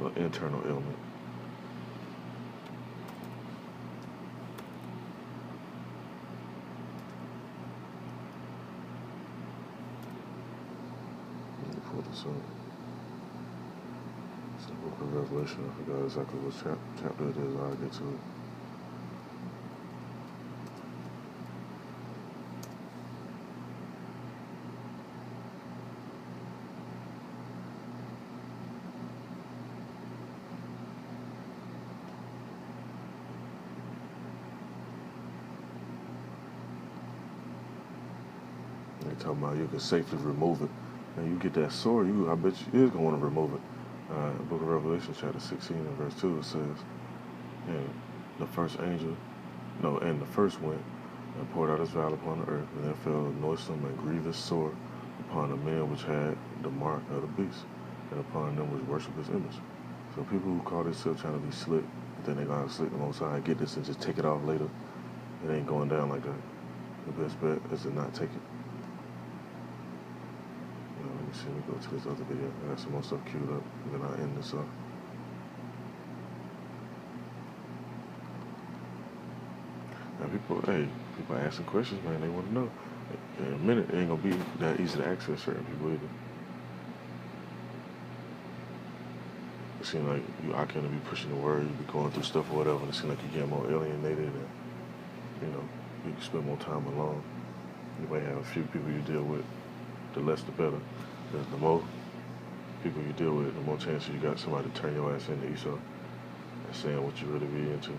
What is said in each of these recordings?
an internal ailment. Let me pull this up. It's the book of Revelation. I forgot exactly what chapter it is. I'll get to it. They talking about you can safely remove it. And you get that sword, I bet you is gonna want to remove it. Book of Revelation, chapter 16 and verse 2, it says, and the first angel, no, and the first went and poured out his vial upon the earth, and there fell a noisome and grievous sword upon the men which had the mark of the beast, and upon them which worship his image. So people who call themselves trying to be slick, then they're gonna slick the Most High, get this and just take it off later. It ain't going down like that. The best bet is to not take it. Let me see, let me go to this other video. I got some more stuff queued up, and then I'll end this off. Now people asking questions, man, they want to know. In a minute, it ain't gonna be that easy to access certain people either. It seems like I can't be pushing the word, you be going through stuff or whatever, and it seems like you get more alienated and, you can spend more time alone. You might have a few people you deal with, the less the better. Because the more people you deal with, the more chances you got somebody to turn your ass into Esau and saying what you really be into.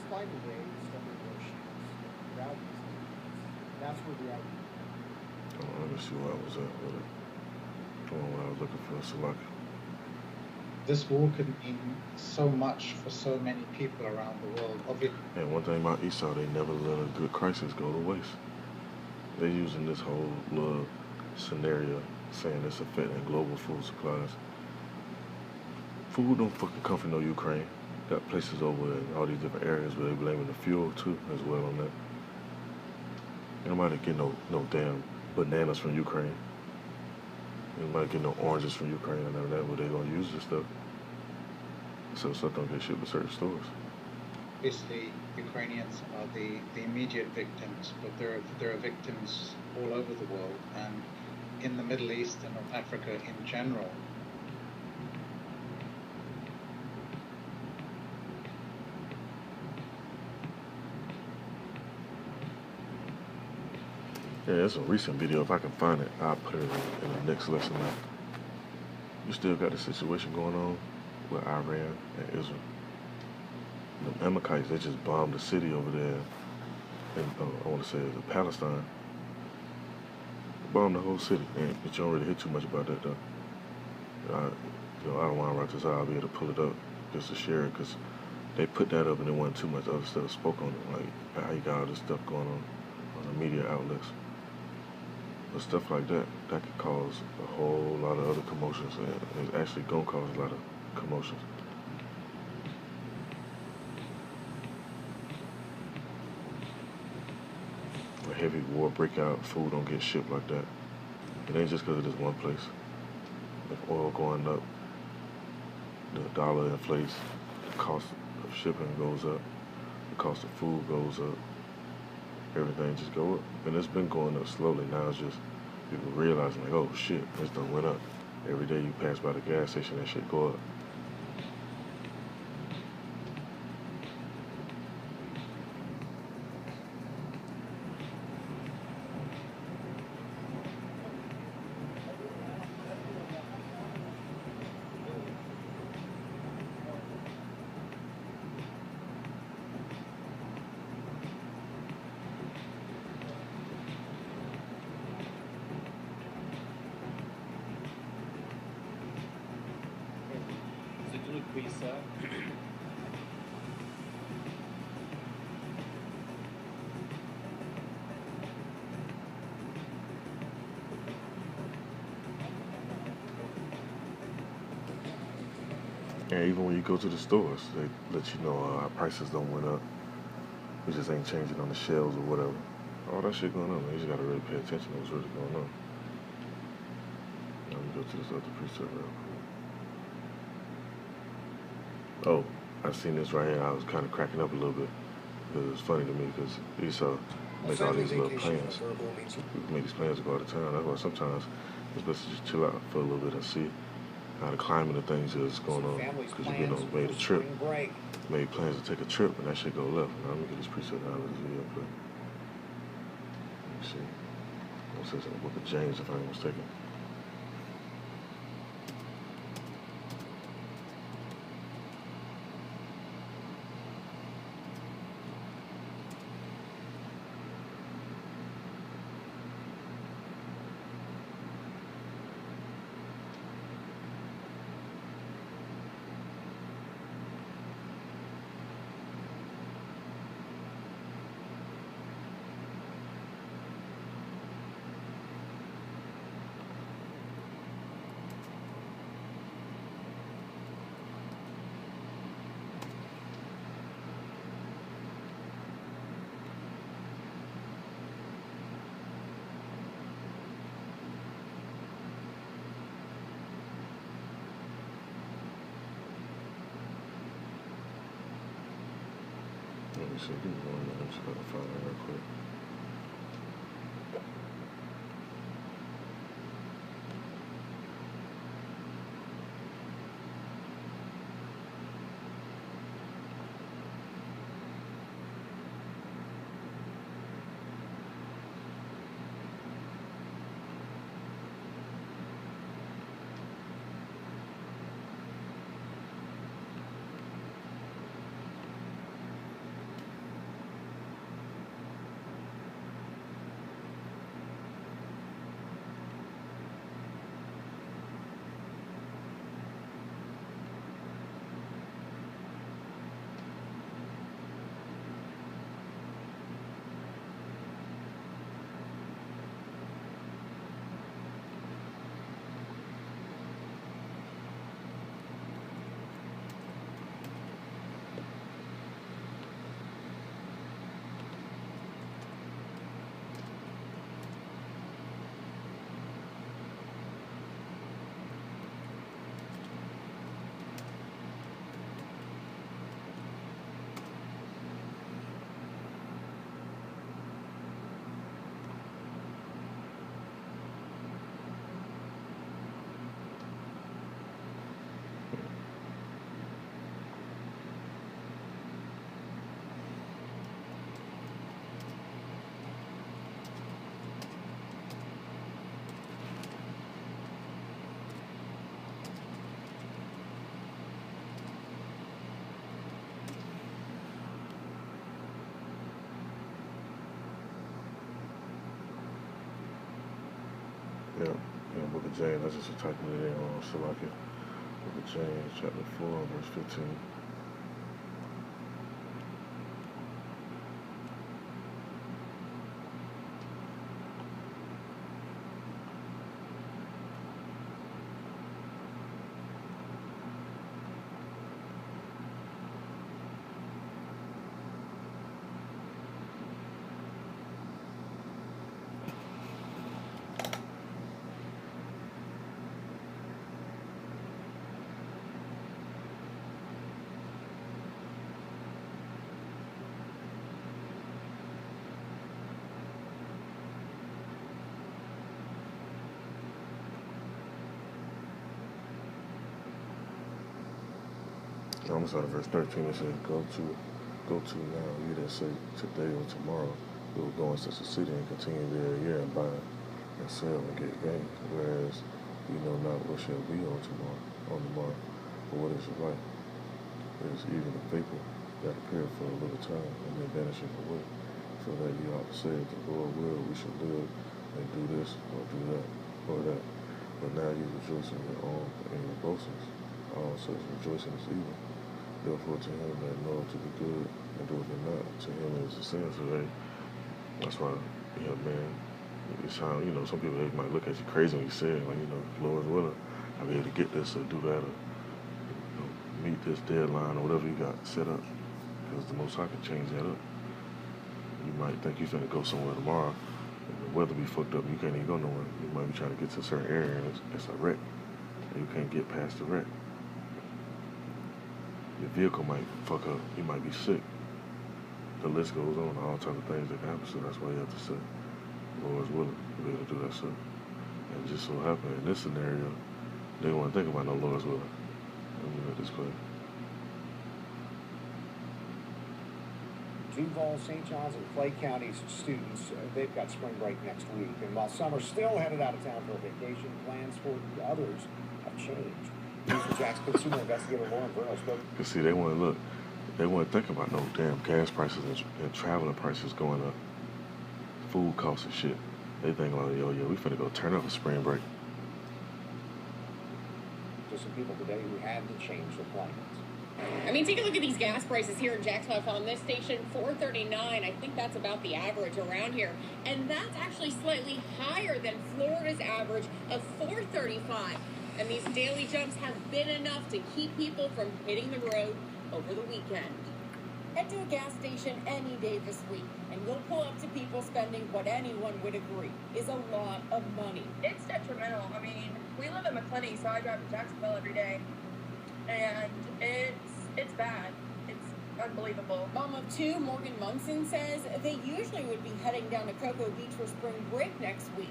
By the way, stuff in worship, without these things, that's where the argument. Oh, let me see where I was at with it. When I was looking for Salaki. This war could mean so much for so many people around the world. And one thing about Esau, they never let a good crisis go to waste. They're using this whole little scenario, saying it's affecting global food supplies. Food don't fucking come from no Ukraine. Got places over in all these different areas where they blaming the fuel too as well on that. Ain't nobody get no damn bananas from Ukraine. Ain't nobody get no oranges from Ukraine and none of that, where they gonna use this stuff. So stuff don't get shipped to certain stores. Obviously, Ukrainians are the immediate victims, but there are victims all over the world, and in the Middle East and North Africa in general. Yeah, it's a recent video. If I can find it, I'll put it in the next lesson. Now, you still got the situation going on with Iran and Israel. The Amalekites, they just bombed the city over there in, I want to say it's Palestine. Bombed the whole city, but you don't really hear too much about that though. I don't want to write this out. I'll be able to pull it up just to share it, because they put that up and there wasn't too much other stuff spoke on it, like how you got all this stuff going on the media outlets. But stuff like that could cause a whole lot of other commotions, and it's actually gonna cause a lot of commotions. A heavy war breakout, food don't get shipped like that. It ain't just because of this one place. If oil going up, the dollar inflates, the cost of shipping goes up, the cost of food goes up, everything just go up. And it's been going up slowly. Now it's just people realizing like, oh shit, this done went up. Every day you pass by the gas station, that shit go up. please, sir. And even when you go to the stores, they let you know our prices don't went up. We just ain't changing on the shelves or whatever. All that shit going on, man. You just gotta really pay attention to what's really going on. Now let me go to this other precept real quick. Oh, I seen this right here. I was kind of cracking up a little bit because it was funny to me because Esau make all these little plans. We make these plans to go out of town. That's why sometimes it's best to just chill out for a little bit and see how the climate of things is going on. Because made a trip, made plans to take a trip, and that shit go left. Now let me get this precept out of this video quick. Let me see. It says in the book of James, if I'm not mistaken. Let me see, give me 1 minute. I'm just gonna find it real quick. Yeah, Book of James. I just typing it in on Salakia. Book of James, chapter 4, verse 15. I'm sorry, verse 13, it says, go to now, you that say today or tomorrow, we will go in such a city and continue there a year and buy and sell and get gain. Whereas you know not what shall be on the morrow, but what is your life? It is even a vapor that appear for a little time and then vanisheth away. So that you ought to say, if the Lord will, we shall live and do this or do that or that. But now you rejoice in your own and your boastings. all such rejoicing is evil. Therefore, to him that knoweth to be good and doeth it not, to him is a sin. So, hey, that's why, yeah, man, it sound, some people they might look at you crazy when you say it, like, Lord's willing, I'll be able to get this or do that or meet this deadline or whatever you got set up. Because the Most High can change that up. You might think you're finna go somewhere tomorrow, and the weather be fucked up, and you can't even go nowhere. You might be trying to get to a certain area, and it's a wreck, and you can't get past the wreck. Your vehicle might fuck up. You might be sick. The list goes on, all types of things that can happen. So that's why you have to say, Lord's willing to be able to do that stuff. And just so happened in this scenario, they don't want to think about no Lord's willing. Let me let this play. Duval, St. Johns, and Clay County's students, they've got spring break next week. And while some are still headed out of town for a vacation, plans for the others have changed. News for Jack's consumer investigator Lauren Verno spoke. Because see, they want to look. They want to think about no damn gas prices and traveling prices going up. Food costs and shit. They think like, yo, we finna go turn up a spring break. Just some people today who had to change their plans. I mean, take a look at these gas prices here in Jacksonville. I found this station, $4.39. I think that's about the average around here. And that's actually slightly higher than Florida's average of $4.35. And these daily jumps have been enough to keep people from hitting the road over the weekend. Head to a gas station any day this week, and you'll pull up to people spending what anyone would agree is a lot of money. It's detrimental. I mean, we live in McClenny, so I drive to Jacksonville every day. And it's bad. It's unbelievable. Mom of two, Morgan Munson, says they usually would be heading down to Cocoa Beach for spring break next week.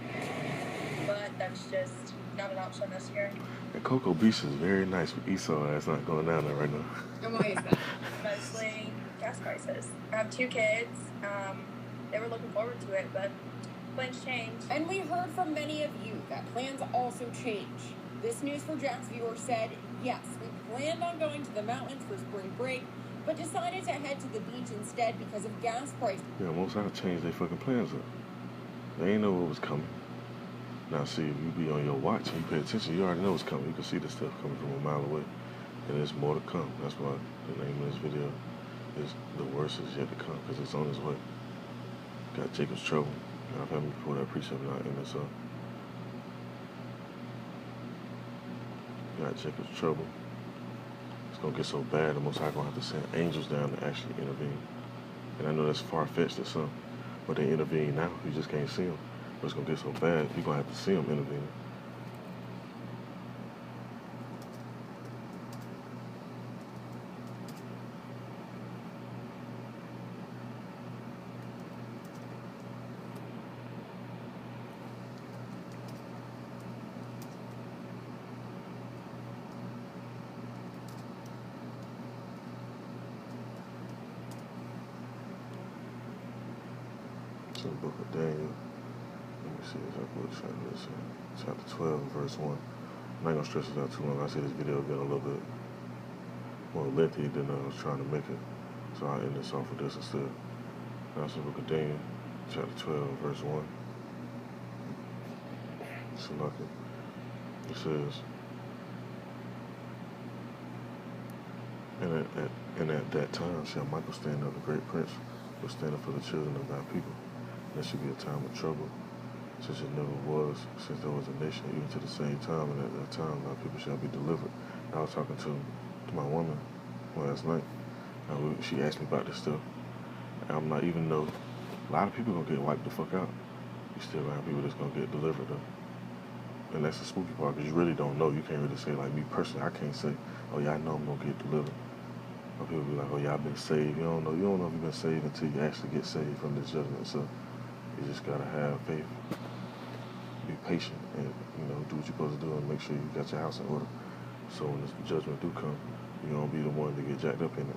But that's just not an option this year. And Cocoa Beach is very nice, but Esau ass not going down there right now. And why is that? Mostly gas prices. I have 2 kids. They were looking forward to it, but plans change. And we heard from many of you that plans also change. This News for Jack's viewer said, yes, we planned on going to the mountains for spring break, but decided to head to the beach instead because of gas prices. Yeah, most of them changed their fucking plans up. They ain't know what was coming. Now see, if you be on your watch and you pay attention, you already know what's coming. You can see the stuff coming from a mile away. And there's more to come. That's why the name of this video is The Worst Is Yet to Come, because it's on its way. Got Jacob's Trouble. Now, I've had me before that precept not in this up. Got Jacob's Trouble. It's gonna get so bad, the Most High gonna have to send angels down to actually intervene. And I know that's far-fetched to some, but they intervene now. You just can't see them. But it's gonna get so bad, you're gonna have to see them intervene. To the book of Daniel. Let me see exactly what chapter this is. Chapter 12, verse 1. I'm not going to stress this out too long. I see this video getting a little bit more lengthy than I was trying to make it. So I'll end this off with this instead. That's the book of Daniel, chapter 12, verse 1. So like it says, and at that time shall Michael stand up, the great prince, will stand up for the children of thy people. There should be a time of trouble, such as never was since there was a nation, even to the same time, and at that time thy people shall be delivered. I was talking to my woman last night, and she asked me about this stuff. And I'm not even know, a lot of people gonna get wiped the fuck out. You still have people that's gonna get delivered though. And that's the spooky part, because you really don't know. You can't really say, like me personally, I can't say, oh yeah, I know I'm gonna get delivered. Or people be like, oh yeah, I've been saved. You don't know if you've been saved until you actually get saved from this judgment. So you just gotta have faith, be patient, and do what you're supposed to do, and make sure you got your house in order. So when this judgment do come, you don't be the one to get jacked up in it.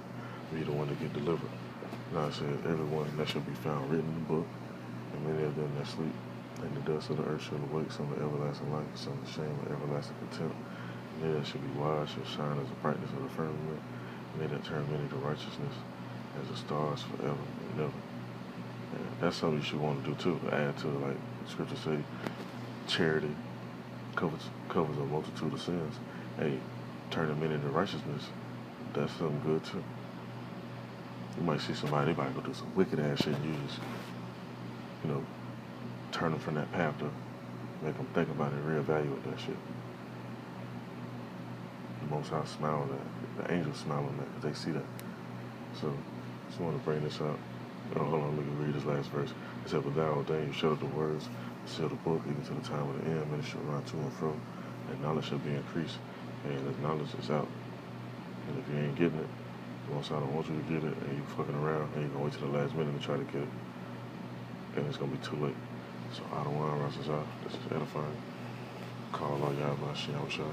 Be the one to get delivered. Now it says, everyone that shall be found written in the book, and many of them that sleep in the dust of the earth shall awake, some of everlasting life, some of shame and everlasting contempt. And they that shall be wise shall shine as the brightness of the firmament, and they that turn many to righteousness as the stars forever and ever. And that's something you should want to do too, add to, like scripture say, charity covers a multitude of sins. Hey, turning men into righteousness, that's something good too. You might see somebody, they might go do some wicked ass shit, and you just, turn them from that path to make them think about it and reevaluate that shit. The Most High smile on that. The angels smile on that because they see that. So, just want to bring this up. Hold on, let me read this last verse. It said, "But thou, O Daniel, shut up the words, seal the book, even to the time of the end, and it shall run to and fro, and knowledge shall be increased." And the knowledge is out. And if you ain't getting it, the Most High don't want you to get it, and you fucking around, and you're going to wait till the last minute to try to get it. And it's going to be too late. So, Adawan Rasazah, this is edifying. Call Allah Yahweh Shem Shah.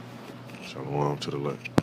Shalom to the left.